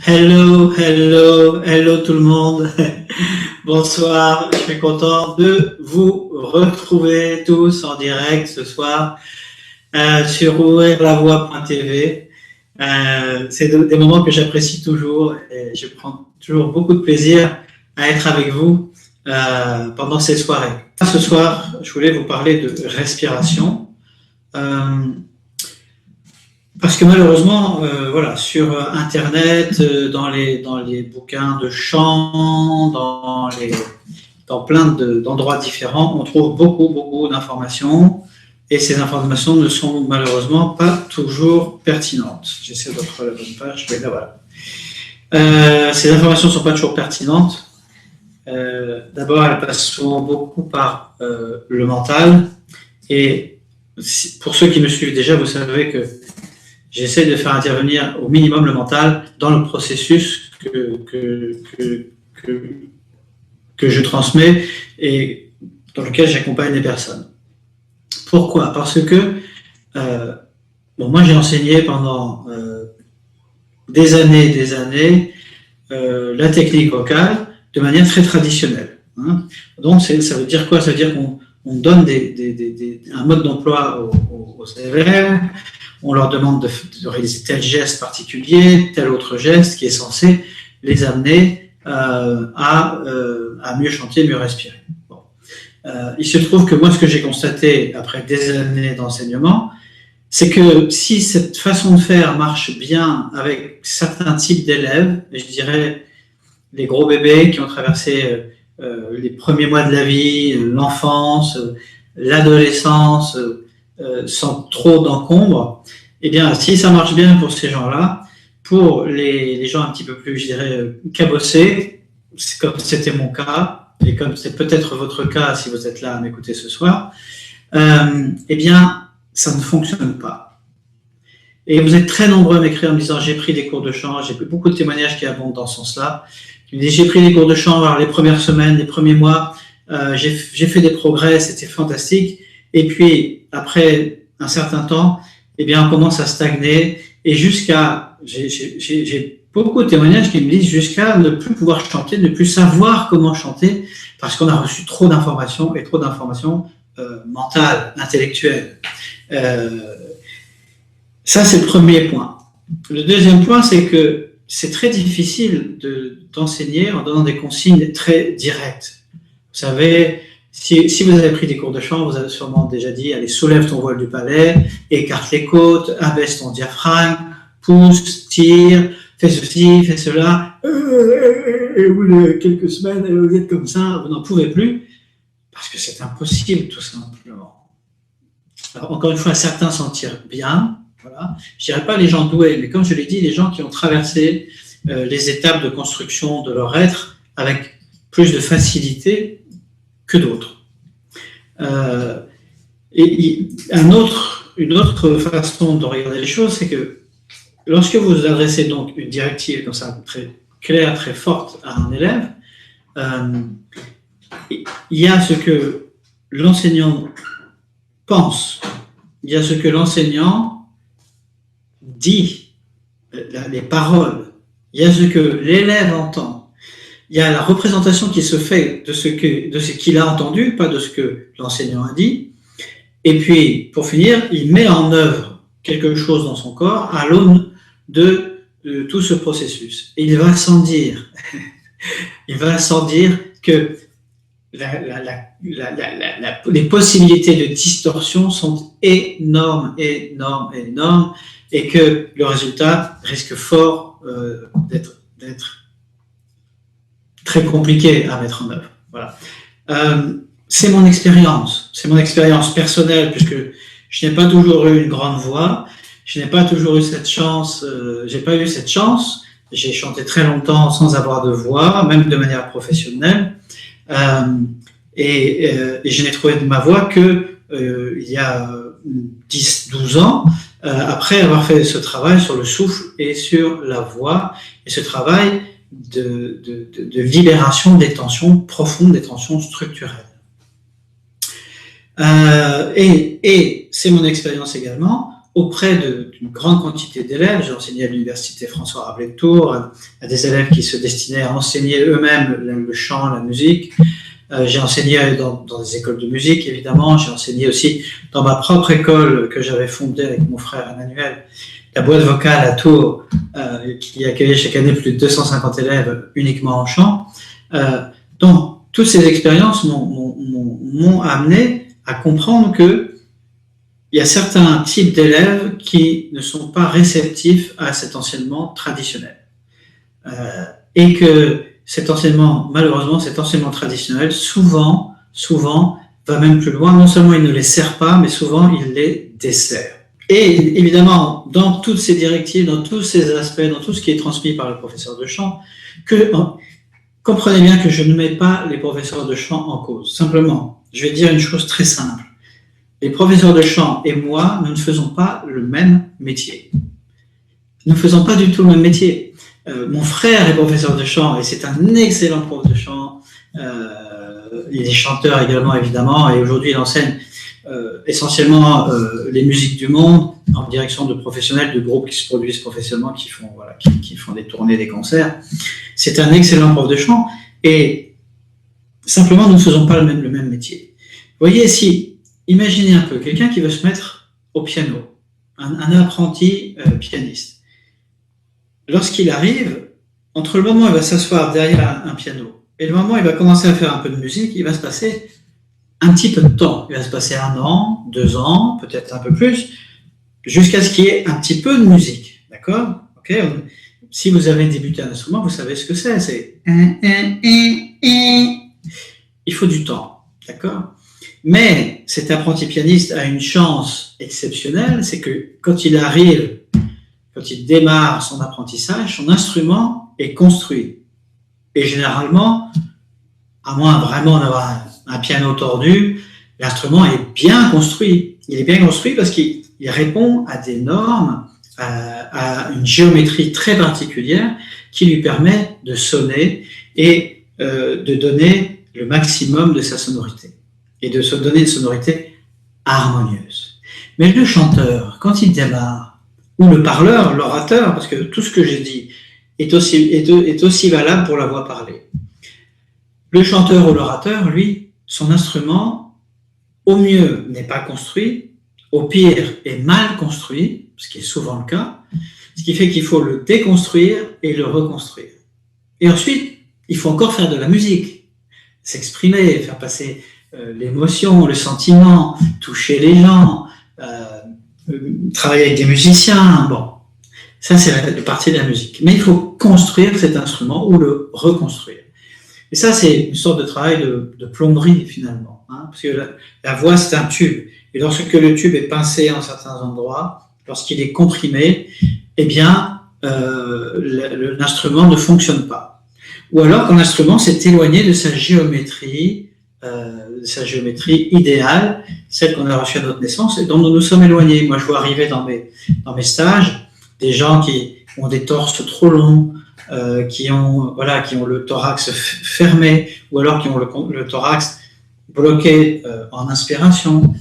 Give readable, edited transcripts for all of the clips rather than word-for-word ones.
Hello, hello, hello tout le monde. Bonsoir, je suis content de vous retrouver tous en direct ce soir sur ouvrirlavoie.tv. C'est des moments que j'apprécie toujours et je prends toujours beaucoup de plaisir à être avec vous pendant ces soirées. Ce soir, je voulais vous parler de respiration. Parce que malheureusement, voilà, sur Internet, dans les bouquins de chant, dans plein d'endroits différents, on trouve beaucoup d'informations, et ces informations ne sont malheureusement pas toujours pertinentes. J'essaie de retrouver la bonne page, mais là voilà. Ces informations ne sont pas toujours pertinentes. D'abord, elles passent souvent beaucoup par le mental, et pour ceux qui me suivent déjà, vous savez que j'essaie de faire intervenir au minimum le mental dans le processus que je transmets et dans lequel j'accompagne les personnes. Pourquoi ? Parce que moi j'ai enseigné pendant des années la technique vocale de manière très traditionnelle. Donc ça veut dire quoi ? Ça veut dire qu'on donne un mode d'emploi aux élèves. On leur demande de réaliser tel geste particulier, tel autre geste qui est censé les amener à mieux chanter, mieux respirer. Bon. Il se trouve que moi, ce que j'ai constaté après des années d'enseignement, c'est que si cette façon de faire marche bien avec certains types d'élèves, et je dirais les gros bébés qui ont traversé les premiers mois de la vie, l'enfance, l'adolescence, sans trop d'encombre, eh bien, si ça marche bien pour ces gens-là, pour les gens un petit peu plus, je dirais, cabossés, comme c'était mon cas, et comme c'est peut-être votre cas si vous êtes là à m'écouter ce soir, eh bien, ça ne fonctionne pas. Et vous êtes très nombreux à m'écrire en me disant « j'ai pris des cours de chant », j'ai beaucoup de témoignages qui abondent dans ce sens-là. J'ai pris des cours de chant, alors les premières semaines, les premiers mois, j'ai fait des progrès, c'était fantastique. Et puis, après un certain temps, eh bien, on commence à stagner et j'ai beaucoup de témoignages qui me disent jusqu'à ne plus pouvoir chanter, ne plus savoir comment chanter parce qu'on a reçu trop d'informations et trop d'informations mentales, intellectuelles. Ça, c'est le premier point. Le deuxième point, c'est que c'est très difficile d'enseigner en donnant des consignes très directes. Vous savez, si vous avez pris des cours de chant, vous avez sûrement déjà dit « Allez, soulève ton voile du palais, écarte les côtes, abaisse ton diaphragme, pousse, tire, fais ceci, fais cela. » Et au bout de quelques semaines, vous êtes comme ça, vous n'en pouvez plus, parce que c'est impossible, tout simplement. Alors, encore une fois, certains s'en tirent bien. Voilà. Je ne dirais pas les gens doués, mais comme je l'ai dit, les gens qui ont traversé les étapes de construction de leur être avec plus de facilité que d'autres. Et une autre façon de regarder les choses, c'est que lorsque vous adressez donc une directive comme ça, très claire, très forte à un élève, il y a ce que l'enseignant pense, il y a ce que l'enseignant dit, les paroles, il y a ce que l'élève entend. Il y a la représentation qui se fait de ce qu'il a entendu, pas de ce que l'enseignant a dit. Et puis, pour finir, il met en œuvre quelque chose dans son corps à l'aune de tout ce processus. Et il va sans dire que les possibilités de distorsion sont énormes, et que le résultat risque fort d'être très compliqué à mettre en œuvre. Voilà. C'est mon expérience personnelle, puisque je n'ai pas toujours eu une grande voix, je n'ai pas toujours eu cette chance, j'ai chanté très longtemps sans avoir de voix, même de manière professionnelle, et je n'ai trouvé de ma voix que il y a 10-12 ans, après avoir fait ce travail sur le souffle et sur la voix, et ce travail de libération des tensions profondes, des tensions structurelles. Et c'est mon expérience également auprès d'une grande quantité d'élèves. J'ai enseigné à l'université François Rabelais de Tours, à des élèves qui se destinaient à enseigner eux-mêmes le chant, la musique. J'ai enseigné dans des écoles de musique, évidemment. J'ai enseigné aussi dans ma propre école que j'avais fondée avec mon frère Emmanuel, la boîte vocale à Tours, qui accueillait chaque année plus de 250 élèves uniquement en chant. Donc, toutes ces expériences m'ont amené à comprendre que il y a certains types d'élèves qui ne sont pas réceptifs à cet enseignement traditionnel. Et que cet enseignement, malheureusement, cet enseignement traditionnel, souvent, va même plus loin. Non seulement il ne les sert pas, mais souvent il les dessert. Et évidemment, dans toutes ces directives, dans tous ces aspects, dans tout ce qui est transmis par les professeurs de chant, comprenez bien que je ne mets pas les professeurs de chant en cause. Simplement, je vais dire une chose très simple. Les professeurs de chant et moi, nous ne faisons pas le même métier. Nous ne faisons pas du tout le même métier. Mon frère est professeur de chant et c'est un excellent prof de chant. Il est chanteur également, évidemment, et aujourd'hui il enseigne essentiellement les musiques du monde en direction de professionnels, de groupes qui se produisent professionnellement, qui font des tournées, des concerts. C'est un excellent prof de chant et simplement nous ne faisons pas le même métier. Vous voyez, imaginez un peu quelqu'un qui veut se mettre au piano, un apprenti pianiste. Lorsqu'il arrive, entre le moment où il va s'asseoir derrière un piano et le moment où il va commencer à faire un peu de musique, il va se passer un petit peu de temps. Il va se passer 1 an, 2 ans, peut-être un peu plus, jusqu'à ce qu'il y ait un petit peu de musique. D'accord ? Okay. Si vous avez débuté un instrument, vous savez ce que c'est. C'est il faut du temps. D'accord ? Mais cet apprenti pianiste a une chance exceptionnelle, c'est que quand il démarre son apprentissage, son instrument est construit. Et généralement, à moins vraiment d'avoir un piano tordu, l'instrument est bien construit. Il est bien construit parce qu'il répond à des normes, à une géométrie très particulière qui lui permet de sonner et de donner le maximum de sa sonorité. Et de se donner une sonorité harmonieuse. Mais le chanteur, quand il démarre, ou le parleur, l'orateur, parce que tout ce que j'ai dit est aussi valable pour la voix parlée. Le chanteur ou l'orateur, lui, son instrument, au mieux, n'est pas construit, au pire, est mal construit, ce qui est souvent le cas, ce qui fait qu'il faut le déconstruire et le reconstruire. Et ensuite, il faut encore faire de la musique, s'exprimer, faire passer l'émotion, le sentiment, toucher les gens, travailler avec des musiciens, bon, ça c'est la partie de la musique. Mais il faut construire cet instrument ou le reconstruire. Et ça c'est une sorte de travail de plomberie finalement, hein, parce que la voix c'est un tube. Et lorsque le tube est pincé en certains endroits, lorsqu'il est comprimé, eh bien l'instrument ne fonctionne pas. Ou alors quand l'instrument s'est éloigné de sa géométrie idéale, celle qu'on a reçue à notre naissance et dont nous nous sommes éloignés. Moi, je vois arriver dans mes stages des gens qui ont des torses trop longs, qui ont le thorax fermé, ou alors qui ont le thorax bloqué en inspiration,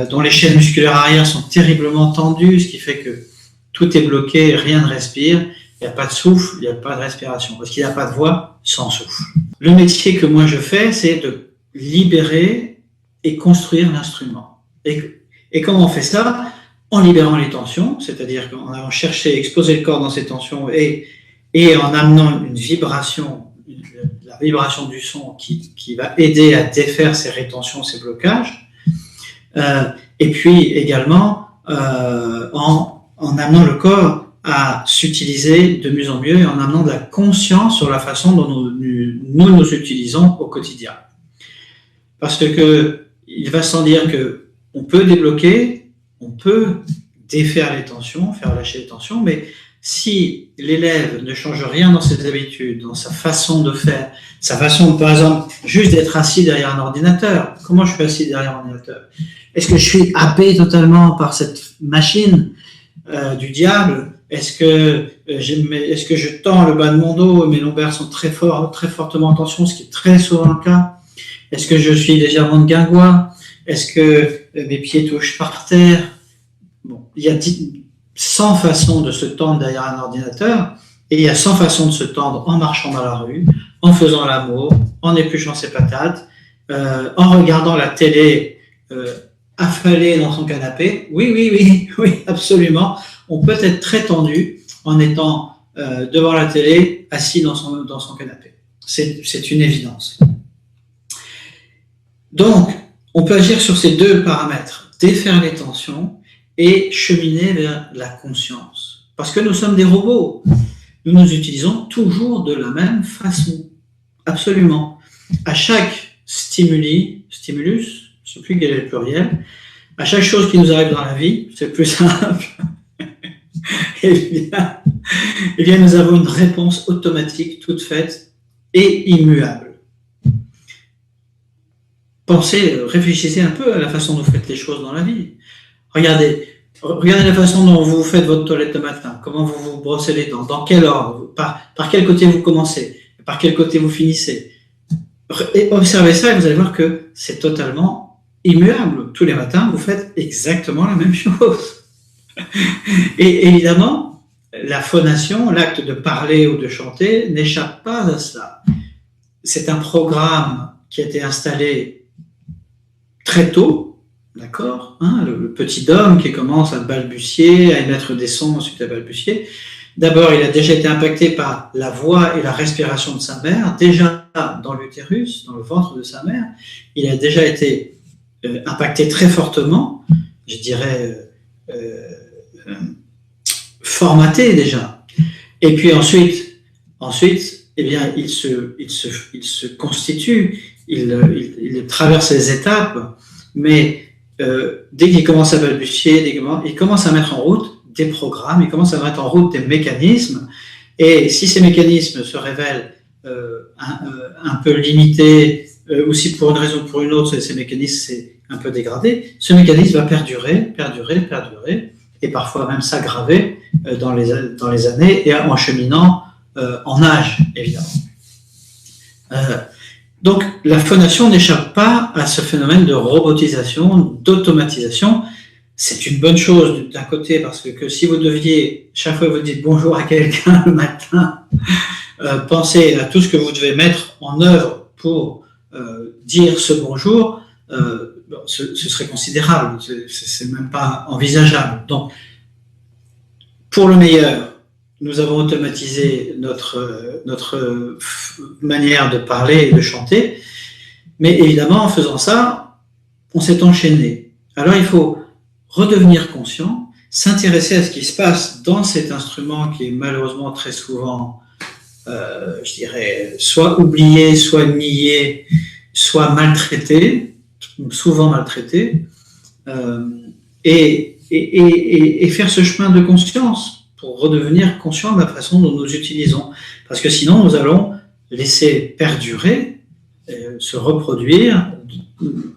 dont les chaînes musculaires arrière sont terriblement tendues, ce qui fait que tout est bloqué, rien ne respire, il n'y a pas de souffle, il n'y a pas de respiration, parce qu'il n'y a pas de voix sans souffle. Le métier que moi je fais, c'est de libérer et construire l'instrument. Et comment on fait ça ? En libérant les tensions, c'est-à-dire qu'en allant chercher, exposer le corps dans ces tensions et en amenant une vibration, la vibration du son qui va aider à défaire ces rétentions, ces blocages. Et puis également en amenant le corps à s'utiliser de mieux en mieux et en amenant de la conscience sur la façon dont nous utilisons au quotidien. Parce que il va sans dire que on peut débloquer, on peut défaire les tensions, faire lâcher les tensions, mais si l'élève ne change rien dans ses habitudes, dans sa façon de faire, sa façon, par exemple, juste d'être assis derrière un ordinateur. Comment je suis assis derrière un ordinateur ? Est-ce que je suis happé totalement par cette machine du diable ? Est-ce que je tends le bas de mon dos et mes lombaires sont très fortement en tension, ce qui est très souvent le cas ? Est-ce que je suis légèrement de guingois ? Est-ce que mes pieds touchent par terre ? Bon, il y a 100 façons de se tendre derrière un ordinateur, et il y a 100 façons de se tendre en marchant dans la rue, en faisant l'amour, en épluchant ses patates, en regardant la télé affalé dans son canapé. Oui, absolument. On peut être très tendu en étant devant la télé, assis dans son canapé. C'est une évidence. Donc, on peut agir sur ces deux paramètres, défaire les tensions et cheminer vers la conscience. Parce que nous sommes des robots. Nous nous utilisons toujours de la même façon. Absolument. À chaque stimulus, je ne sais plus quel est le pluriel, à chaque chose qui nous arrive dans la vie, c'est plus simple, eh bien, nous avons une réponse automatique, toute faite et immuable. Pensez, réfléchissez un peu à la façon dont vous faites les choses dans la vie. Regardez la façon dont vous faites votre toilette le matin, comment vous vous brossez les dents, dans quel ordre, par quel côté vous commencez, par quel côté vous finissez. Et observez ça et vous allez voir que c'est totalement immuable. Tous les matins, vous faites exactement la même chose. Et évidemment, la phonation, l'acte de parler ou de chanter, n'échappe pas à cela. C'est un programme qui a été installé très tôt, d'accord, le petit homme qui commence à balbutier, à émettre des sons, ensuite à balbutier. D'abord, il a déjà été impacté par la voix et la respiration de sa mère, déjà dans l'utérus, dans le ventre de sa mère. Il a déjà été impacté très fortement, je dirais formaté déjà. Et puis ensuite, eh bien, il se constitue, il traverse les étapes, mais dès qu'il commence à balbutier, il commence à mettre en route des programmes, il commence à mettre en route des mécanismes, et si ces mécanismes se révèlent un peu limités, ou si pour une raison ou pour une autre, ces mécanismes c'est un peu dégradé, ce mécanisme va perdurer, et parfois même s'aggraver dans les années, et en cheminant en âge, évidemment. Donc, la phonation n'échappe pas à ce phénomène de robotisation, d'automatisation. C'est une bonne chose d'un côté, parce que si vous deviez, chaque fois que vous dites bonjour à quelqu'un le matin, penser à tout ce que vous devez mettre en œuvre pour dire ce bonjour, ce serait considérable, c'est même pas envisageable. Donc, pour le meilleur, nous avons automatisé notre manière de parler et de chanter, mais évidemment, en faisant ça, on s'est enchaîné. Alors, il faut redevenir conscient, s'intéresser à ce qui se passe dans cet instrument qui est malheureusement très souvent, je dirais, soit oublié, soit nié, soit maltraité, souvent maltraité, et faire ce chemin de conscience pour redevenir conscient de la façon dont nous utilisons. Parce que sinon, nous allons laisser perdurer, se reproduire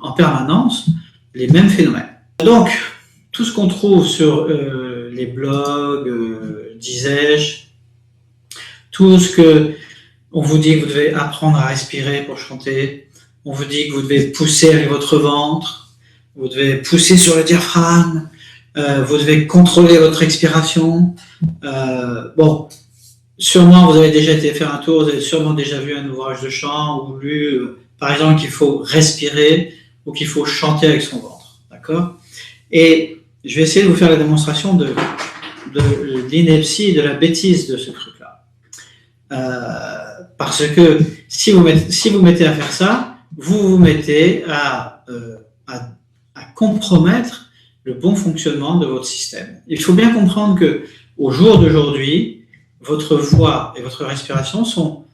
en permanence les mêmes phénomènes. Donc, tout ce qu'on trouve sur les blogs, disais-je, tout ce que on vous dit que vous devez apprendre à respirer pour chanter, on vous dit que vous devez pousser avec votre ventre, vous devez pousser sur le diaphragme, vous devez contrôler votre expiration. Bon, sûrement vous avez déjà été faire un tour, vous avez sûrement déjà vu un ouvrage de chant ou lu, par exemple, qu'il faut respirer ou qu'il faut chanter avec son ventre, d'accord? Et je vais essayer de vous faire la démonstration de l'ineptie, de la bêtise de ce truc-là. Parce que si vous mettez à faire ça, vous mettez à compromettre le bon fonctionnement de votre système. Il faut bien comprendre que au jour d'aujourd'hui, votre voix et votre respiration sont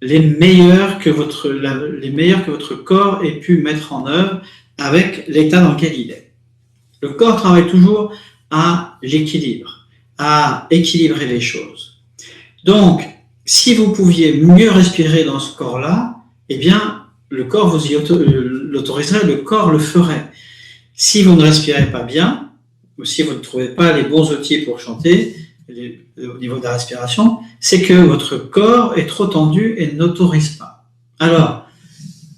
les meilleurs que votre corps ait pu mettre en œuvre avec l'état dans lequel il est. Le corps travaille toujours à l'équilibre, à équilibrer les choses. Donc, si vous pouviez mieux respirer dans ce corps-là, eh bien, le corps vous y l'autoriserait, le corps le ferait. Si vous ne respirez pas bien, ou si vous ne trouvez pas les bons outils pour chanter au niveau de la respiration, c'est que votre corps est trop tendu et n'autorise pas. Alors,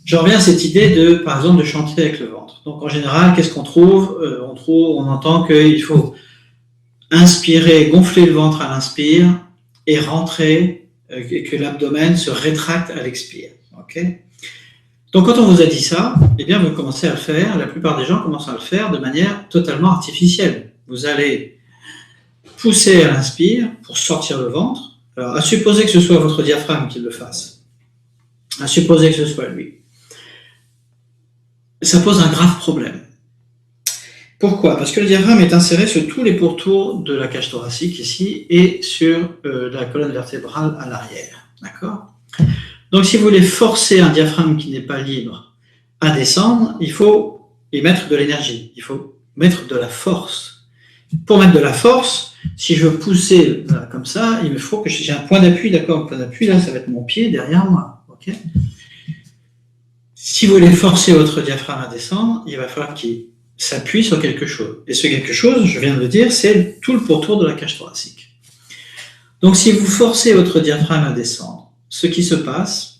j'en reviens à cette idée de, par exemple, de chanter avec le ventre. Donc, en général, qu'est-ce qu'on trouve? On entend qu'il faut inspirer, gonfler le ventre à l'inspire et rentrer, et que l'abdomen se rétracte à l'expire. Okay. Donc, quand on vous a dit ça, eh bien, vous commencez à le faire. La plupart des gens commencent à le faire de manière totalement artificielle. Vous allez pousser à l'inspire pour sortir le ventre. Alors, à supposer que ce soit votre diaphragme qui le fasse, à supposer que ce soit lui, ça pose un grave problème. Pourquoi? Parce que le diaphragme est inséré sur tous les pourtours de la cage thoracique ici et sur la colonne vertébrale à l'arrière. D'accord? Donc, si vous voulez forcer un diaphragme qui n'est pas libre à descendre, il faut y mettre de l'énergie, il faut mettre de la force. Pour mettre de la force, si je veux pousser là, comme ça, il me faut que j'ai un point d'appui, d'accord? Le point d'appui, là, ça va être mon pied derrière moi. Okay. Si vous voulez forcer votre diaphragme à descendre, il va falloir qu'il s'appuie sur quelque chose. Et ce quelque chose, je viens de le dire, c'est tout le pourtour de la cage thoracique. Donc, si vous forcez votre diaphragme à descendre, ce qui se passe,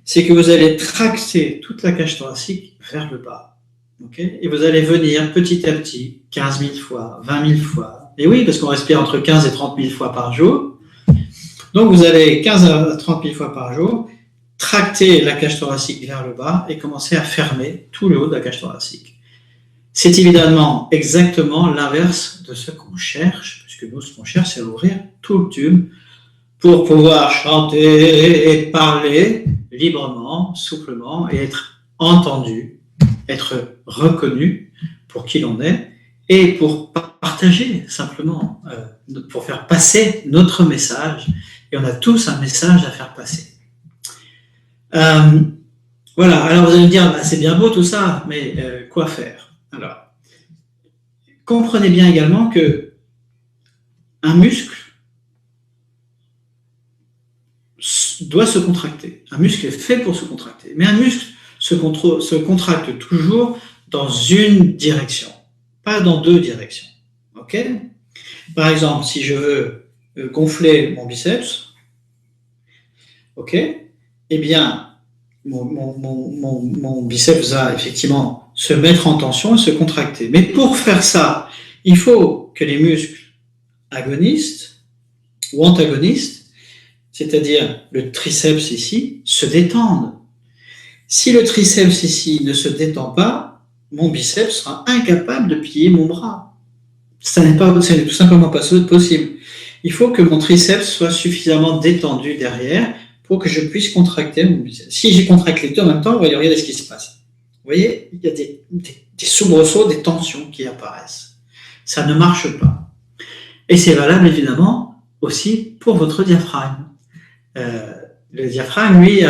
c'est que vous allez tracter toute la cage thoracique vers le bas. Okay, et vous allez venir petit à petit, 15 000 fois, 20 000 fois. Et oui, parce qu'on respire entre 15 et 30 000 fois par jour. Donc, vous allez 15 à 30 000 fois par jour tracter la cage thoracique vers le bas et commencer à fermer tout le haut de la cage thoracique. C'est évidemment exactement l'inverse de ce qu'on cherche, puisque nous, ce qu'on cherche, c'est ouvrir tout le tube pour pouvoir chanter et parler librement, souplement et être entendu, être reconnu pour qui l'on est et pour partager simplement, pour faire passer notre message. Et on a tous un message à faire passer. Voilà, alors vous allez me dire, bah, c'est bien beau tout ça, mais quoi faire? Alors, comprenez bien également que un muscle doit se contracter. Un muscle est fait pour se contracter, mais un muscle se contracte toujours dans une direction, pas dans deux directions. Ok? Par exemple, si je veux gonfler mon biceps, ok? Eh bien, mon biceps va effectivement se mettre en tension et se contracter. Mais pour faire ça, il faut que les muscles agonistes ou antagonistes, c'est-à-dire le triceps ici, se détendent. Si le triceps ici ne se détend pas, mon biceps sera incapable de plier mon bras. Ça n'est tout simplement pas possible. Il faut que mon triceps soit suffisamment détendu derrière pour que je puisse contracter mon biceps. Si j'ai contracté les deux en même temps, regardez ce qui se passe. Vous voyez, il y a des soubresauts, des tensions qui apparaissent. Ça ne marche pas. Et c'est valable évidemment aussi pour votre diaphragme. Le diaphragme, lui,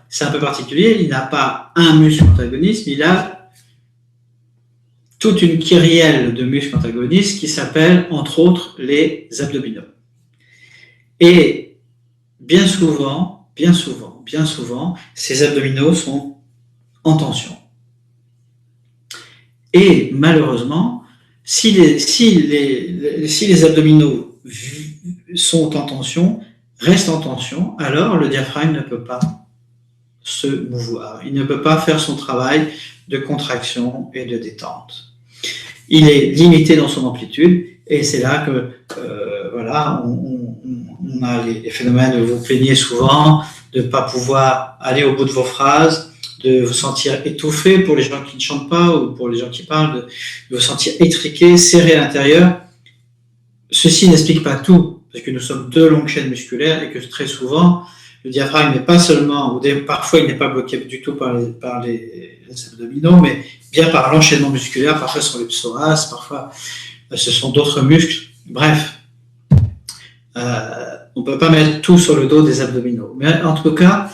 c'est un peu particulier, il n'a pas un muscle antagoniste, mais il a toute une kyrielle de muscles antagonistes qui s'appellent, entre autres, les abdominaux. Et bien souvent, ces abdominaux sont en tension. Et malheureusement, si les abdominaux sont en tension, restent en tension, alors le diaphragme ne peut pas se mouvoir. Il ne peut pas faire son travail de contraction et de détente. Il est limité dans son amplitude et c'est là que voilà, on a les phénomènes, vous plaignez souvent de ne pas pouvoir aller au bout de vos phrases, de vous sentir étouffé pour les gens qui ne chantent pas ou pour les gens qui parlent, de vous sentir étriqué, serré à l'intérieur. Ceci n'explique pas tout, parce que nous sommes deux longues chaînes musculaires et que très souvent, le diaphragme n'est pas seulement, ou parfois il n'est pas bloqué du tout par les abdominaux, mais bien par l'enchaînement musculaire, parfois sur les psoas, parfois ce sont d'autres muscles. Bref, on ne peut pas mettre tout sur le dos des abdominaux. Mais en tout cas,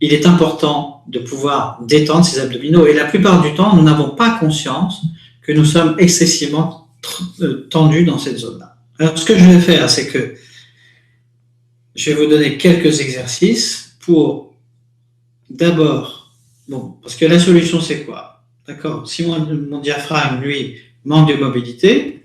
il est important de pouvoir détendre ces abdominaux. Et la plupart du temps, nous n'avons pas conscience que nous sommes excessivement tendus dans cette zone-là. Alors, ce que je vais faire, c'est que je vais vous donner quelques exercices pour d'abord, parce que la solution, c'est quoi? D'accord? Si mon diaphragme, lui, manque de mobilité,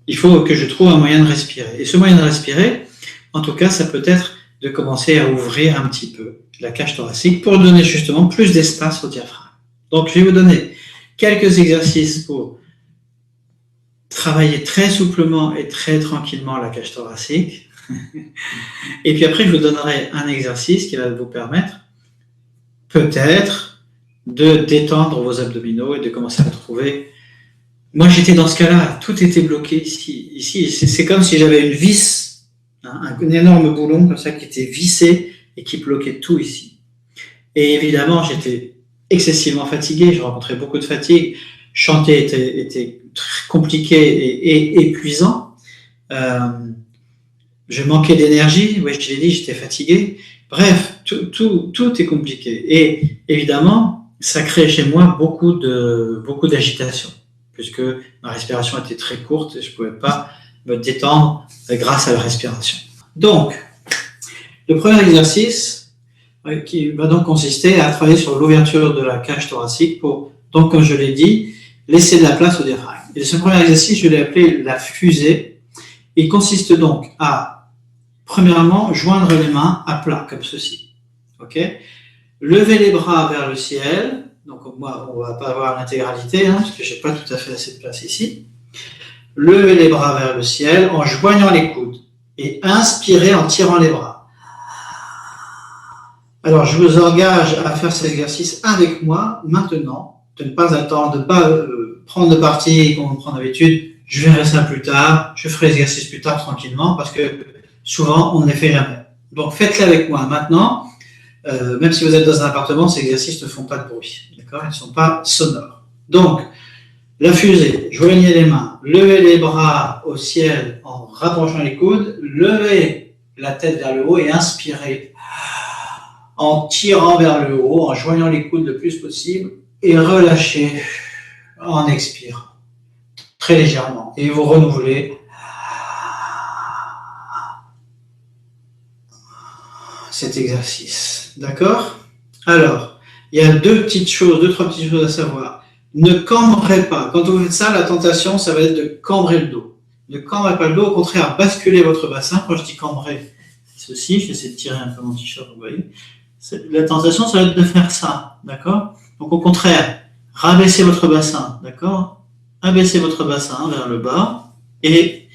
il faut que je trouve un moyen de respirer. Et ce moyen de respirer, en tout cas, ça peut être de commencer à ouvrir un petit peu la cage thoracique pour donner justement plus d'espace au diaphragme. Donc, je vais vous donner quelques exercices pour travailler très souplement et très tranquillement la cage thoracique. Et puis après, je vous donnerai un exercice qui va vous permettre peut-être de détendre vos abdominaux et de commencer à trouver. Moi, j'étais dans ce cas-là, tout était bloqué ici. Ici, c'est comme si j'avais une vis, un énorme boulon comme ça qui était vissé et qui bloquait tout ici. Et évidemment, j'étais excessivement fatigué, je rencontrais beaucoup de fatigue. Chanter était très compliqué et épuisant. Je manquais d'énergie, oui, je l'ai dit, j'étais fatigué. Bref, tout est compliqué. Et évidemment, ça crée chez moi beaucoup d'agitation, puisque ma respiration était très courte et je ne pouvais pas me détendre grâce à la respiration. Donc, le premier exercice qui va donc consister à travailler sur l'ouverture de la cage thoracique pour, donc comme je l'ai dit, laisser de la place au diaphragme. Et ce premier exercice, je l'ai appelé la fusée. Il consiste donc à, premièrement, joindre les mains à plat, comme ceci. Ok ? Lever les bras vers le ciel. Donc moi, on ne va pas avoir l'intégralité, parce que je n'ai pas tout à fait assez de place ici. Lever les bras vers le ciel en joignant les coudes et inspirer en tirant les bras. Alors, je vous engage à faire cet exercice avec moi maintenant, de ne pas attendre, de ne pas prendre de parti comme on prend d'habitude. Je verrai ça plus tard, je ferai l'exercice plus tard tranquillement, parce que souvent, on ne les fait jamais. Donc, faites-le avec moi maintenant. Même si vous êtes dans un appartement, ces exercices ne font pas de bruit. D'accord ? Ils ne sont pas sonores. Donc, la fusée, joignez les mains, levez les bras au ciel en rapprochant les coudes, levez la tête vers le haut et inspirez en tirant vers le haut, en joignant les coudes le plus possible et relâchez en expirant très légèrement. Et vous renouvelez cet exercice. D'accord ? Alors, il y a deux, trois petites choses à savoir. Ne cambrez pas. Quand vous faites ça, la tentation, ça va être de cambrer le dos. Ne cambrez pas le dos, au contraire, basculez votre bassin. Quand je dis cambrer, c'est ceci, j'essaie de tirer un peu mon t-shirt, vous voyez. La tentation, ça va être de faire ça, d'accord ? Donc au contraire, rabaissez votre bassin, d'accord ? Abaissez votre bassin vers le bas et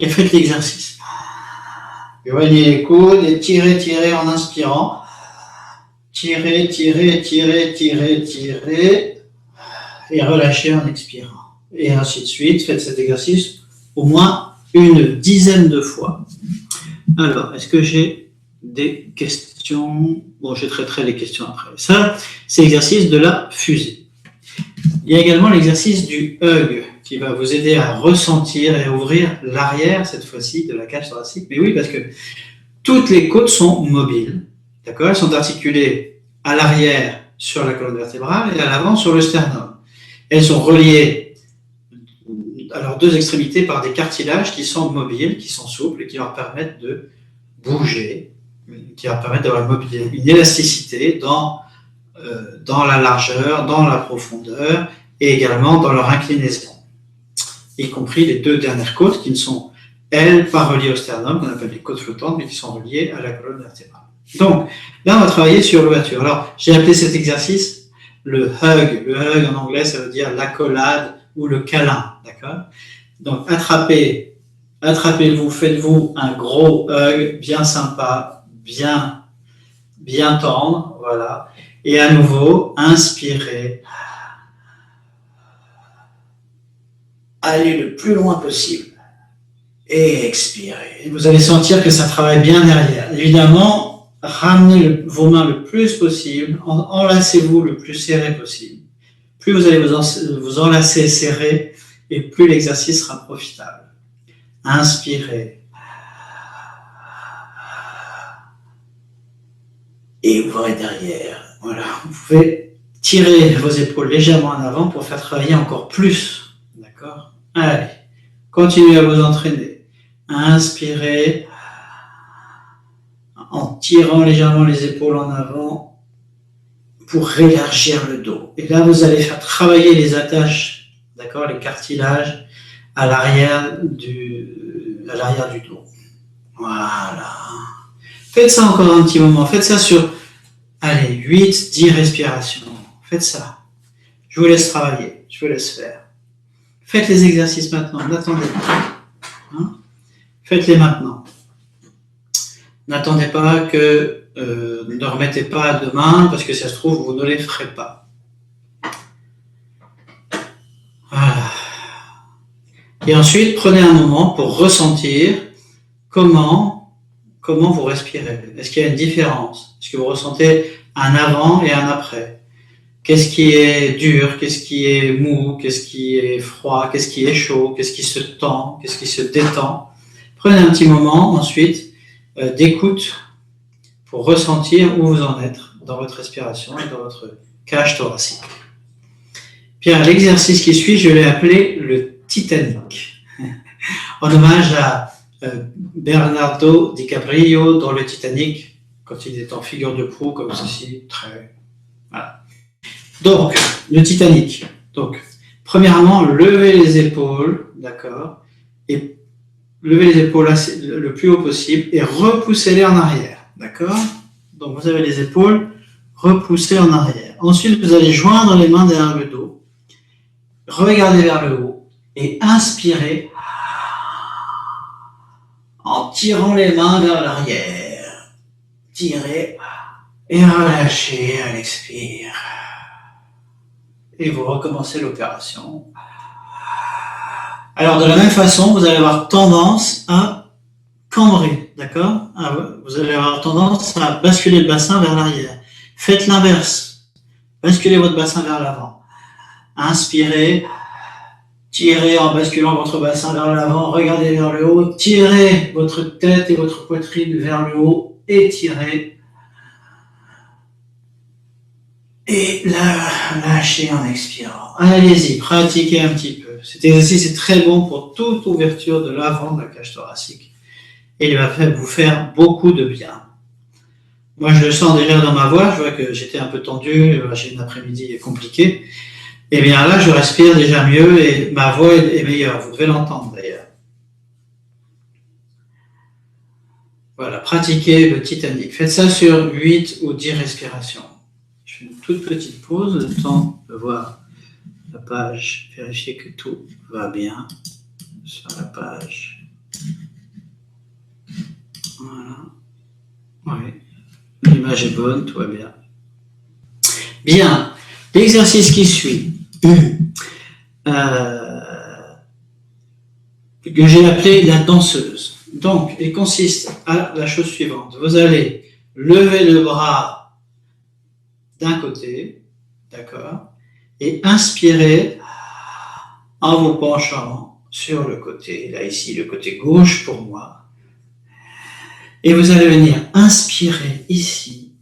faites l'exercice. Joignez les coudes et tirez en inspirant. Tirez et relâchez en expirant. Et ainsi de suite, faites cet exercice au moins une dizaine de fois. Alors, est-ce que j'ai des questions ? Bon, je traiterai les questions après. Ça, c'est l'exercice de la fusée. Il y a également l'exercice du hug qui va vous aider à ressentir et ouvrir l'arrière, cette fois-ci, de la cage thoracique. Mais oui, parce que toutes les côtes sont mobiles. D'accord ? Elles sont articulées à l'arrière sur la colonne vertébrale et à l'avant sur le sternum. Elles sont reliées à leurs deux extrémités par des cartilages qui sont mobiles, qui sont souples et qui leur permettent de bouger, qui leur permettent d'avoir une élasticité dans la largeur, dans la profondeur et également dans leur inclinaison, y compris les deux dernières côtes qui ne sont, elles, pas reliées au sternum, qu'on appelle les côtes flottantes, mais qui sont reliées à la colonne vertébrale. Donc, là, on va travailler sur l'ouverture. Alors, j'ai appelé cet exercice le hug. Le hug, en anglais, ça veut dire l'accolade ou le câlin, d'accord ? Donc, attrapez-vous, faites-vous un gros hug bien sympa, bien tendre, voilà. Et à nouveau, inspirez. Allez le plus loin possible. Et expirez. Et vous allez sentir que ça travaille bien derrière. Évidemment, ramenez vos mains le plus possible, enlacez-vous le plus serré possible. Plus vous allez vous enlacer serré, et plus l'exercice sera profitable. Inspirez. Et ouvrez derrière. Voilà. Vous pouvez tirer vos épaules légèrement en avant pour faire travailler encore plus. D'accord ? Allez. Continuez à vous entraîner. Inspirez. En tirant légèrement les épaules en avant pour élargir le dos. Et là, vous allez faire travailler les attaches, d'accord, les cartilages à l'arrière du dos. Voilà. Faites ça encore un petit moment. Faites ça sur, allez, 8, 10 respirations. Faites ça. Je vous laisse travailler. Je vous laisse faire. Faites les exercices maintenant. N'attendez pas. Hein? Faites-les maintenant. N'attendez pas que... ne remettez pas à demain parce que ça se trouve, vous ne les ferez pas. Voilà. Et ensuite, prenez un moment pour ressentir comment vous respirez. Est-ce qu'il y a une différence? Est-ce que vous ressentez un avant et un après? Qu'est-ce qui est dur? Qu'est-ce qui est mou? Qu'est-ce qui est froid? Qu'est-ce qui est chaud? Qu'est-ce qui se tend? Qu'est-ce qui se détend? Prenez un petit moment ensuite d'écoute pour ressentir où vous en êtes dans votre respiration et dans votre cage thoracique. Bien, l'exercice qui suit, je l'ai appelé le Titanic, en hommage à Bernardo DiCaprio dans le Titanic, quand il est en figure de proue comme ceci, très... Voilà. Donc, le Titanic. Donc, premièrement, levez les épaules, d'accord, et levez les épaules le plus haut possible et repoussez-les en arrière, d'accord. Donc, vous avez les épaules repoussées en arrière. Ensuite, vous allez joindre les mains derrière le dos, regardez vers le haut et inspirez en tirant les mains vers l'arrière. Tirez et relâchez à l'expire. Et vous recommencez l'opération. Alors, de la même façon, vous allez avoir tendance à cambrer, d'accord? Vous allez avoir tendance à basculer le bassin vers l'arrière. Faites l'inverse. Basculez votre bassin vers l'avant. Inspirez. Tirez en basculant votre bassin vers l'avant. Regardez vers le haut. Tirez votre tête et votre poitrine vers le haut. Étirez. Et lâchez en expirant. Allez-y, pratiquez un petit peu. Cet exercice est très bon pour toute ouverture de l'avant de la cage thoracique. Et il va vous faire beaucoup de bien. Moi, je le sens déjà dans ma voix. Je vois que j'étais un peu tendu. J'ai une après-midi compliquée. Et bien là, je respire déjà mieux et ma voix est meilleure. Vous devez l'entendre d'ailleurs. Voilà, pratiquez le Titanic. Faites ça sur 8 ou 10 respirations. Je fais une toute petite pause, le temps de voir la page, vérifier que tout va bien sur la page. Voilà. Oui. L'image est bonne, tout va bien. Bien. L'exercice qui suit, que j'ai appelé la danseuse. Donc, il consiste à la chose suivante. Vous allez lever le bras d'un côté, d'accord, et inspirer en vous penchant sur le côté. Là, ici, le côté gauche pour moi. Et vous allez venir inspirer ici,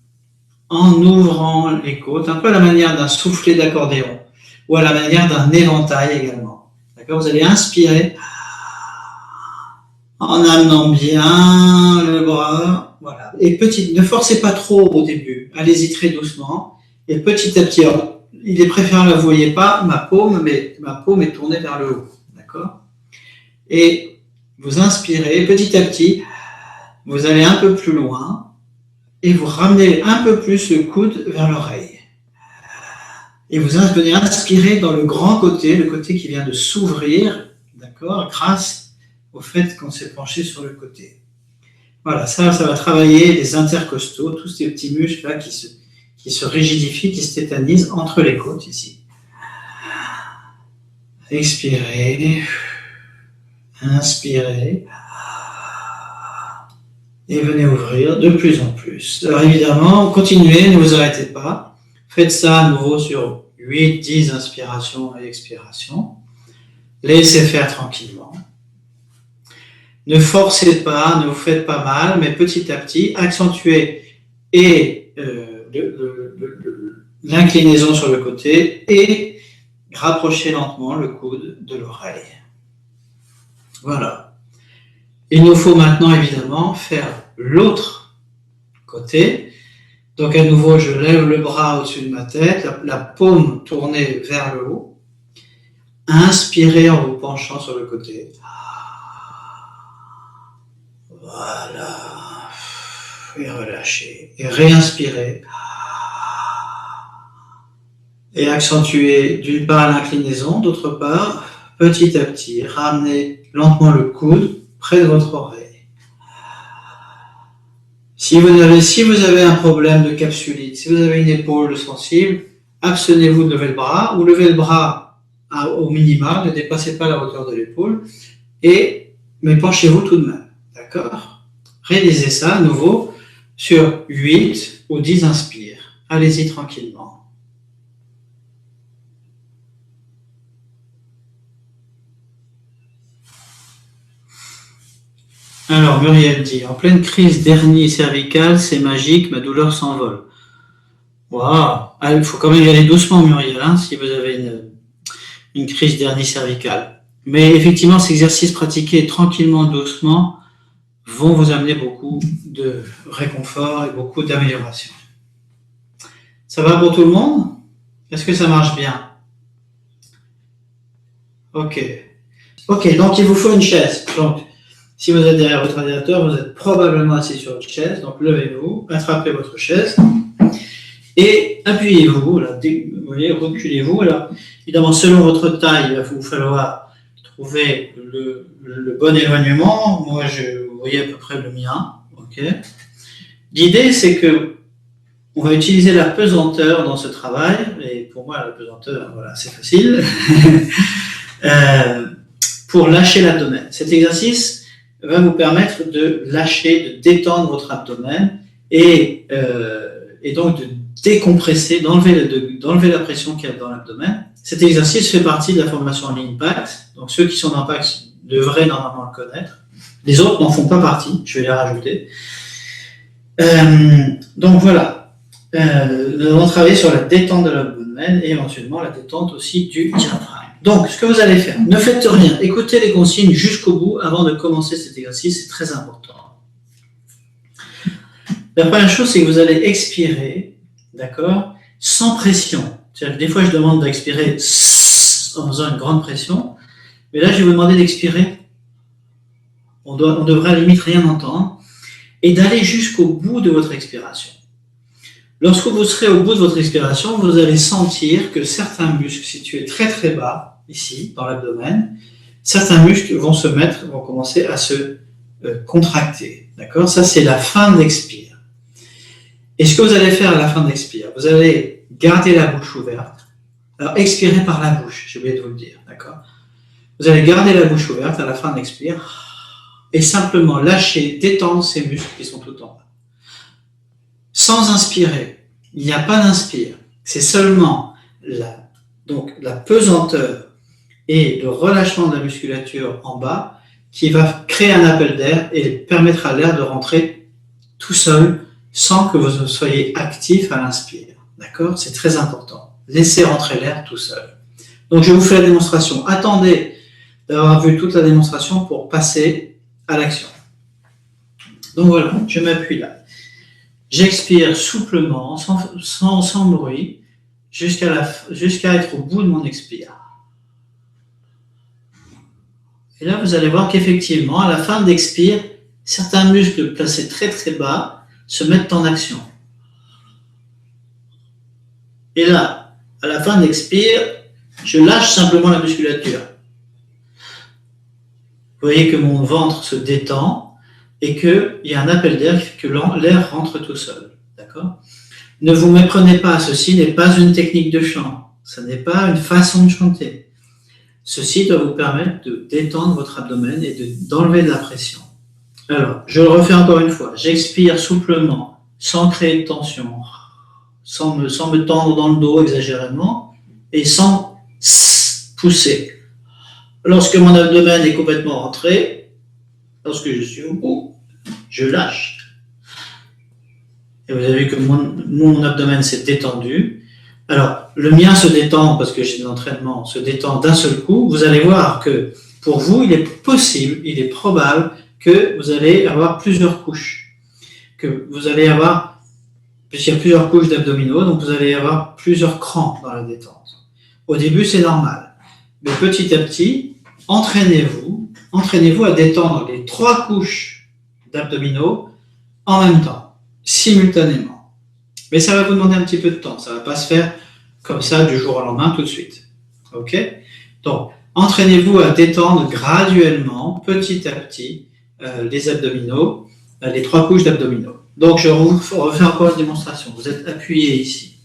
en ouvrant les côtes, un peu à la manière d'un soufflet d'accordéon, ou à la manière d'un éventail également. D'accord? Vous allez inspirer en amenant bien le bras. Voilà. Et ne forcez pas trop au début. Allez-y très doucement. Et petit à petit, il est préférable, vous ne voyez pas ma paume, mais ma paume est tournée vers le haut. D'accord? Et vous inspirez, petit à petit, vous allez un peu plus loin. Et vous ramenez un peu plus le coude vers l'oreille. Et vous venez inspirer dans le grand côté, le côté qui vient de s'ouvrir, d'accord, grâce au fait qu'on s'est penché sur le côté. Voilà, ça va travailler les intercostaux, tous ces petits muscles-là qui se rigidifient, qui se tétanisent entre les côtes ici. Expirez, inspirez. Et venez ouvrir de plus en plus. Alors évidemment, continuez, ne vous arrêtez pas. Faites ça à nouveau sur 8, 10 inspirations et expirations. Laissez faire tranquillement. Ne forcez pas, ne vous faites pas mal, mais petit à petit, accentuez et l'inclinaison sur le côté et rapprochez lentement le coude de l'oreille. Voilà. Il nous faut maintenant évidemment faire l'autre côté. Donc à nouveau, je lève le bras au-dessus de ma tête, la paume tournée vers le haut. Inspirez en vous penchant sur le côté. Voilà. Et relâchez. Et réinspirez. Et accentuez d'une part l'inclinaison, d'autre part, petit à petit, ramenez lentement le coude près de votre oreille. Si vous avez un problème de capsulite, si vous avez une épaule sensible, abstenez-vous de lever le bras, ou levez le bras au minimum, ne dépassez pas la hauteur de l'épaule, mais penchez-vous tout de même. D'accord? Réalisez ça à nouveau sur 8 ou 10 inspires. Allez-y tranquillement. Alors, Muriel dit, en pleine crise d'hernie cervicale, c'est magique, ma douleur s'envole. Waouh! Il faut quand même y aller doucement, Muriel, hein, si vous avez une crise d'hernie cervicale. Mais effectivement, ces exercices pratiqués tranquillement, doucement, vont vous amener beaucoup de réconfort et beaucoup d'amélioration. Ça va pour tout le monde? Est-ce que ça marche bien? Ok, donc il vous faut une chaise. Donc, si vous êtes derrière votre ordinateur, vous êtes probablement assis sur une chaise. Donc, levez-vous, attrapez votre chaise et appuyez-vous. Là, vous voyez, reculez-vous. Alors, évidemment, selon votre taille, il va vous falloir trouver le bon éloignement. Moi, vous voyez à peu près le mien. Okay. L'idée, c'est que on va utiliser la pesanteur dans ce travail. Et pour moi, la pesanteur, voilà, c'est facile. Pour lâcher l'abdomen. Cet exercice va vous permettre de lâcher, de détendre votre abdomen et donc de décompresser, d'enlever la pression qu'il y a dans l'abdomen. Cet exercice fait partie de la formation en ligne PAX. Donc ceux qui sont dans PAX devraient normalement le connaître. Les autres n'en font pas partie, je vais les rajouter. Donc voilà, nous allons travailler sur la détente de l'abdomen et éventuellement la détente aussi du diaphragme. Donc, ce que vous allez faire, ne faites rien, écoutez les consignes jusqu'au bout avant de commencer cet exercice, c'est très important. La première chose, c'est que vous allez expirer, d'accord, sans pression. C'est-à-dire que des fois, je demande d'expirer en faisant une grande pression, mais là, je vais vous demander d'expirer. On devrait à la limite rien entendre, et d'aller jusqu'au bout de votre expiration. Lorsque vous serez au bout de votre expiration, vous allez sentir que certains muscles situés très très bas, ici, dans l'abdomen, certains muscles vont commencer à se contracter. D'accord? Ça, c'est la fin d'expire. Et ce que vous allez faire à la fin d'expire, vous allez garder la bouche ouverte. Alors, expirez par la bouche, j'ai oublié de vous le dire. D'accord? Vous allez garder la bouche ouverte à la fin d'expire et simplement lâcher, détendre ces muscles qui sont tout en bas. Sans inspirer. Il n'y a pas d'inspire. C'est seulement la pesanteur et le relâchement de la musculature en bas qui va créer un appel d'air et permettre à l'air de rentrer tout seul sans que vous soyez actif à l'inspire. D'accord? C'est très important. Laissez rentrer l'air tout seul. Donc, je vous fais la démonstration. Attendez d'avoir vu toute la démonstration pour passer à l'action. Donc voilà, je m'appuie là. J'expire souplement, sans bruit, jusqu'à être au bout de mon expire. Et là, vous allez voir qu'effectivement, à la fin d'expire, certains muscles placés très très bas se mettent en action. Et là, à la fin d'expire, je lâche simplement la musculature. Vous voyez que mon ventre se détend et qu'il y a un appel d'air qui fait que l'air rentre tout seul. D'accord ? Ne vous méprenez pas, ceci n'est pas une technique de chant. Ce n'est pas une façon de chanter. Ceci doit vous permettre de détendre votre abdomen et d'enlever de la pression. Alors, je le refais encore une fois. J'expire souplement, sans créer de tension, sans me tendre dans le dos exagérément et sans pousser. Lorsque mon abdomen est complètement rentré, lorsque je suis au bout, je lâche. Et vous avez vu que mon abdomen s'est détendu. Alors, le mien se détend, parce que j'ai de l'entraînement, se détend d'un seul coup. Vous allez voir que pour vous, il est possible, il est probable que vous allez avoir plusieurs couches. Que vous allez avoir, puisqu'il y a plusieurs couches d'abdominaux, donc vous allez avoir plusieurs crans dans la détente. Au début, c'est normal. Mais petit à petit, entraînez-vous à détendre les 3 couches d'abdominaux en même temps. simultanément. Mais ça va vous demander un petit peu de temps. Ça ne va pas se faire comme ça du jour au lendemain tout de suite. OK? Donc, entraînez-vous à détendre graduellement, petit à petit, les abdominaux, les 3 couches d'abdominaux. Donc, je refais encore une démonstration. Vous êtes appuyé ici.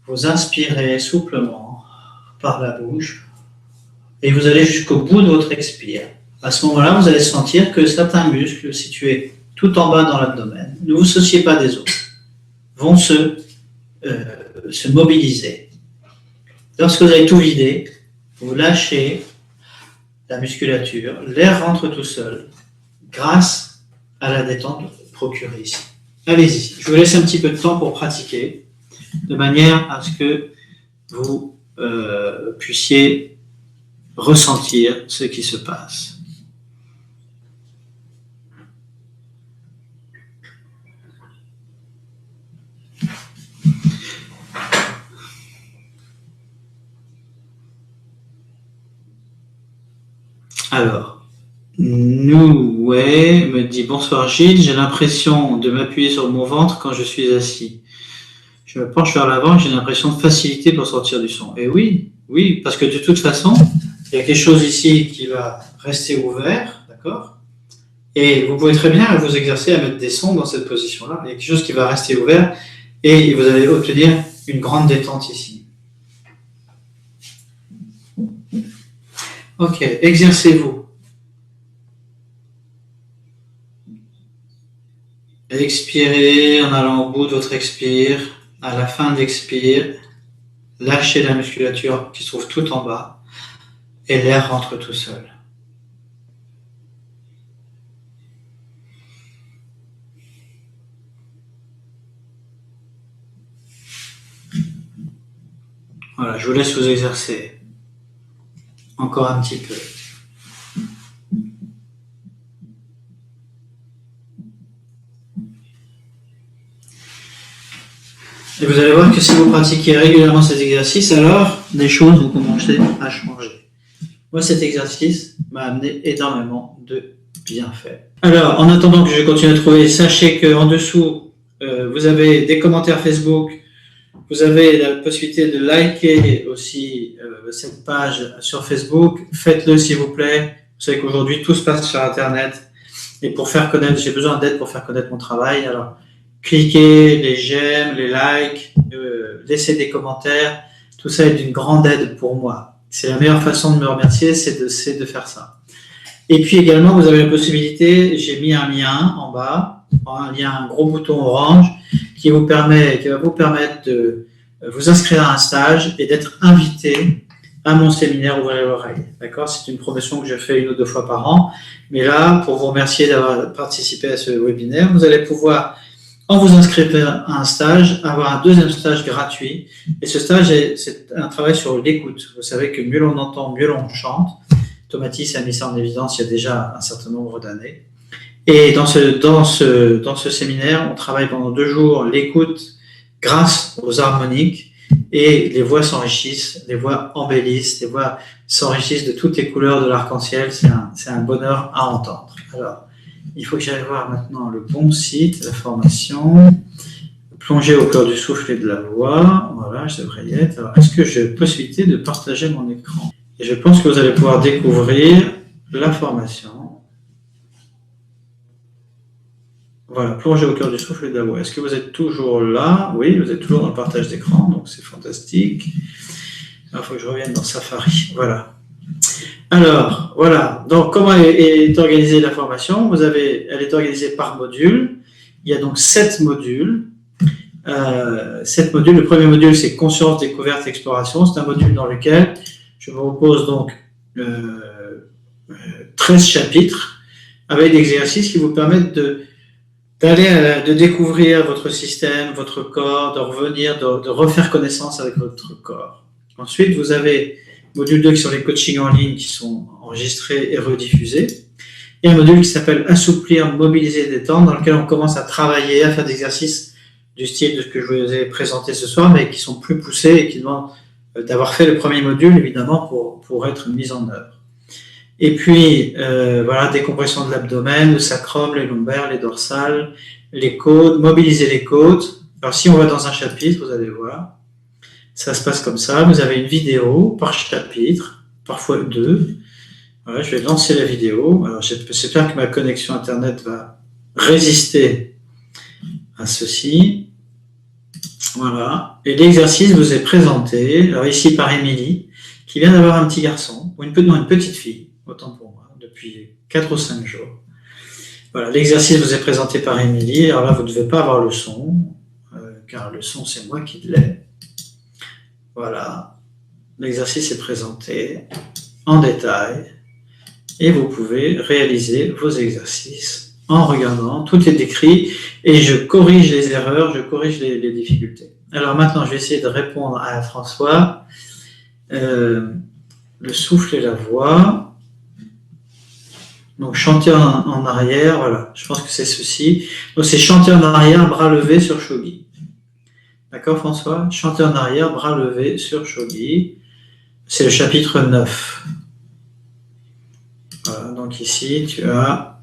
Vous inspirez souplement par la bouche et vous allez jusqu'au bout de votre expire. À ce moment-là, vous allez sentir que certains muscles situés tout en bas dans l'abdomen, ne vous souciez pas des autres, vont se mobiliser. Lorsque vous avez tout vidé, vous lâchez la musculature, l'air rentre tout seul grâce à la détente procurée ici. Allez-y, je vous laisse un petit peu de temps pour pratiquer de manière à ce que vous puissiez ressentir ce qui se passe. Alors, Noué me dit « Bonsoir Gilles, j'ai l'impression de m'appuyer sur mon ventre quand je suis assis. Je me penche vers l'avant et j'ai l'impression de facilité pour sortir du son. » Et oui, parce que de toute façon, il y a quelque chose ici qui va rester ouvert, d'accord? Et vous pouvez très bien vous exercer à mettre des sons dans cette position-là. Il y a quelque chose qui va rester ouvert et vous allez obtenir une grande détente ici. Ok, exercez-vous. Expirez en allant au bout de votre expire. À la fin de l'expire, lâchez la musculature qui se trouve tout en bas et l'air rentre tout seul. Voilà, je vous laisse vous exercer. Encore un petit peu. Et vous allez voir que si vous pratiquez régulièrement cet exercice, alors les choses vont commencer à changer. Moi, cet exercice m'a amené énormément de bienfaits. Alors, en attendant que je continue à trouver, sachez qu'en dessous, vous avez des commentaires Facebook, vous avez la possibilité de liker aussi cette page sur Facebook. Faites-le s'il vous plaît. Vous savez qu'aujourd'hui, tout se passe sur Internet. Et pour faire connaître, j'ai besoin d'aide pour faire connaître mon travail. Alors, cliquez les j'aime, les likes, laissez des commentaires. Tout ça est d'une grande aide pour moi. C'est la meilleure façon de me remercier, c'est de faire ça. Et puis également, vous avez la possibilité, j'ai mis un lien en bas, un gros bouton orange qui va vous permettre de vous inscrire à un stage et d'être invité à mon séminaire Ouvrir l'oreille. D'accord? C'est une promotion que je fais 1 ou 2 fois par an. Mais là, pour vous remercier d'avoir participé à ce webinaire, vous allez pouvoir, en vous inscrivant à un stage, avoir un 2e stage gratuit. Et ce stage, c'est un travail sur l'écoute. Vous savez que mieux l'on entend, mieux l'on chante. Tomatis a mis ça en évidence il y a déjà un certain nombre d'années. Et dans ce séminaire, on travaille pendant 2 jours l'écoute grâce aux harmoniques et les voix s'enrichissent, les voix embellissent, les voix s'enrichissent de toutes les couleurs de l'arc-en-ciel. C'est un bonheur à entendre. Alors, il faut que j'aille voir maintenant le bon site, la formation, plonger au cœur du souffle et de la voix. Voilà, je devrais y être. Alors, est-ce que j'ai la possibilité de partager mon écran? Et je pense que vous allez pouvoir découvrir la formation. Voilà, plonger au cœur du souffle et de la voix. Est-ce que vous êtes toujours là? Oui, vous êtes toujours dans le partage d'écran, donc c'est fantastique. Il faut que je revienne dans Safari. Voilà. Alors, voilà. Donc, comment est organisée la formation? Elle est organisée par module. Il y a donc 7 modules. 7 modules. Le premier module, c'est conscience, découverte, exploration. C'est un module dans lequel je vous propose donc 13 chapitres avec des exercices qui vous permettent de découvrir votre système, votre corps, de revenir, de refaire connaissance avec votre corps. Ensuite, vous avez module 2 qui sont les coachings en ligne qui sont enregistrés et rediffusés. Et un module qui s'appelle assouplir, mobiliser, détendre, dans lequel on commence à travailler, à faire des exercices du style de ce que je vous ai présenté ce soir, mais qui sont plus poussés et qui demandent d'avoir fait le premier module, évidemment, pour être mis en œuvre. Et puis, voilà, décompression de l'abdomen, le sacrum, les lombaires, les dorsales, les côtes, mobiliser les côtes. Alors si on va dans un chapitre, vous allez voir, ça se passe comme ça. Vous avez une vidéo par chapitre, parfois deux. Voilà, je vais lancer la vidéo. Alors j'espère que ma connexion Internet va résister à ceci. Voilà. Et l'exercice vous est présenté, alors ici par Émilie, qui vient d'avoir un petit garçon, ou une petite fille, autant pour moi, depuis 4 ou 5 jours. Voilà, l'exercice vous est présenté par Émilie. Alors là, vous ne devez pas avoir le son, car le son, c'est moi qui l'ai. Voilà. L'exercice est présenté en détail et vous pouvez réaliser vos exercices en regardant. Tout est décrit et je corrige les erreurs, je corrige les difficultés. Alors maintenant, je vais essayer de répondre à François. Le souffle et la voix. Donc chanter en arrière, voilà, je pense que c'est ceci. Donc c'est chanter en arrière, bras levés sur Shogi. D'accord François? Chanter en arrière, bras levés sur Shogi. C'est le chapitre 9. Voilà, donc ici tu as...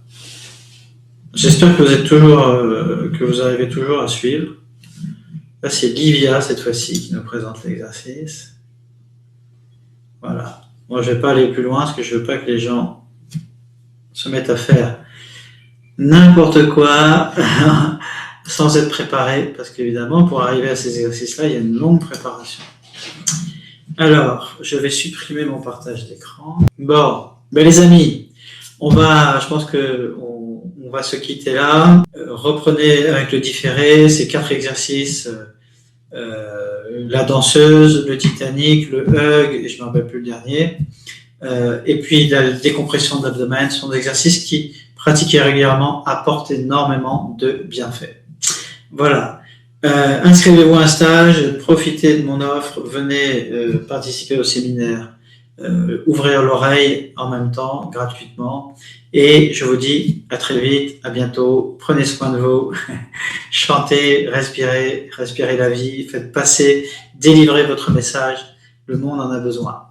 J'espère que vous êtes toujours, que vous arrivez toujours à suivre. Là c'est Livia cette fois-ci qui nous présente l'exercice. Voilà. Moi je ne vais pas aller plus loin parce que je ne veux pas que les gens se mettent à faire n'importe quoi sans être préparés, parce qu'évidemment, pour arriver à ces exercices-là, il y a une longue préparation. Alors, je vais supprimer mon partage d'écran. Bon, ben les amis, je pense qu'on va se quitter là. Reprenez avec le différé ces 4 exercices, la danseuse, le Titanic, le hug, et je ne me rappelle plus le dernier. Et puis la décompression de l'abdomen sont des exercices qui, pratiqués régulièrement, apportent énormément de bienfaits. Voilà. Inscrivez-vous à un stage, profitez de mon offre, venez participer au séminaire, ouvrir l'oreille en même temps, gratuitement. Et je vous dis à très vite, à bientôt, prenez soin de vous, chantez, respirez la vie, faites passer, délivrez votre message, le monde en a besoin.